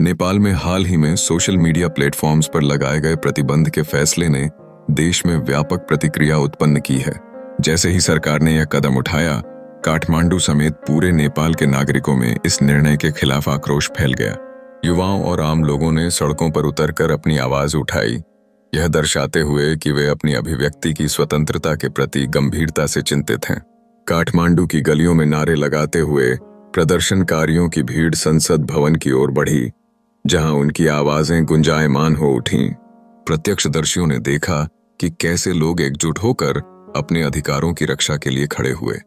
नेपाल में हाल ही में social media platforms पर लगाए गए प्रतिबंध के फैसले ने देश में व्यापक प्रतिक्रिया उत्पन्न की है। जैसे ही सरकार ने यह कदम उठाया, काठमांडू समेत पूरे नेपाल के नागरिकों में इस निर्णय के खिलाफ आक्रोश फैल गया। युवाओं और आम लोगों ने सड़कों पर उतरकर अपनी आवाज उठाई, यह दर्शाते हुए कि वे अपनी अभिव्यक्ति की स्वतंत्रता के प्रति गंभीरता से चिंतित हैं। काठमांडू की गलियों में नारे लगाते हुए प्रदर्शनकारियों की भीड़ संसद भवन की ओर बढ़ी, जहां उनकी आवाजें गुंजायमान हो उठीं। प्रत्यक्षदर्शियों ने देखा कि कैसे लोग एकजुट होकर अपने अधिकारों की रक्षा के लिए खड़े हुए।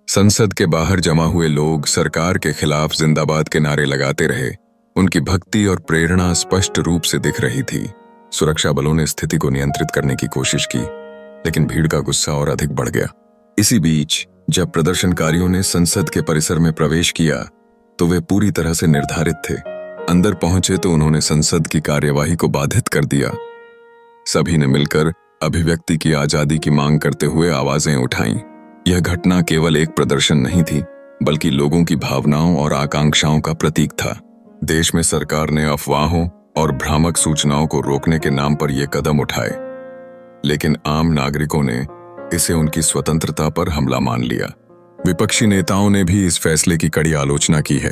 संसद के बाहर जमा हुए लोग सरकार के खिलाफ जिंदाबाद के नारे लगाते रहे। उनकी भक्ति और प्रेरणा स्पष्ट रूप से दिख रही थी। सुरक्षा बलों ने स्थिति को नियंत्रित करने की कोशिश की, लेकिन भीड़ का गुस्सा और अधिक बढ़ गया। इसी बीच जब प्रदर्शनकारियों ने संसद के परिसर में प्रवेश किया, तो वे पूरी तरह से निर्धारित थे। अंदर पहुंचे तो उन्होंने संसद की कार्यवाही को बाधित कर दिया। सभी ने मिलकर अभिव्यक्ति की आजादी की मांग करते हुए आवाजें उठाईं। यह घटना केवल एक प्रदर्शन नहीं थी, बल्कि लोगों की भावनाओं और आकांक्षाओं का प्रतीक था। देश में सरकार ने अफवाहों और भ्रामक सूचनाओं को रोकने के नाम पर यह कदम उठाए, लेकिन आम नागरिकों ने इसे उनकी स्वतंत्रता पर हमला मान लिया। विपक्षी नेताओं ने भी इस फैसले की कड़ी आलोचना की है।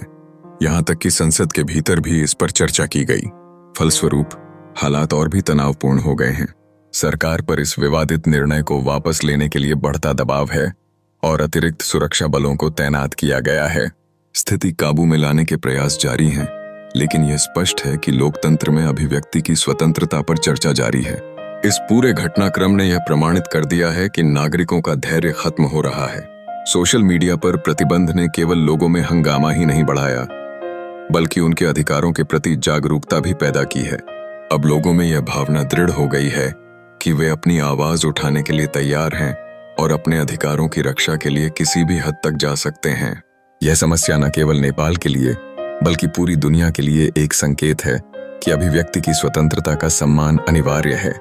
यहां तक कि संसद के भीतर भी इस पर चर्चा की गई। फलस्वरूप हालात और भी तनावपूर्ण हो गए हैं। सरकार पर इस विवादित निर्णय को वापस लेने के लिए बढ़ता दबाव है और अतिरिक्त सुरक्षा बलों को तैनात किया गया है। स्थिति काबू में लाने के प्रयास जारी हैं, लेकिन यह स्पष्ट है कि लोकतंत्र में अभिव्यक्ति की स्वतंत्रता पर चर्चा जारी है। इस पूरे घटनाक्रम ने यह प्रमाणित कर दिया है कि नागरिकों का धैर्य खत्म हो रहा है। सोशल मीडिया पर प्रतिबंध ने केवल लोगों में हंगामा ही नहीं बढ़ाया, बल्कि उनके अधिकारों के प्रति जागरूकता भी पैदा की है। अब लोगों में यह भावना दृढ़ हो गई है कि वे अपनी आवाज उठाने के लिए तैयार हैं और अपने अधिकारों की रक्षा के लिए किसी भी हद तक जा सकते हैं। यह समस्या न केवल नेपाल के लिए, बल्कि पूरी दुनिया के लिए एक संकेत है कि अभिव्यक्ति की स्वतंत्रता का सम्मान अनिवार्य है।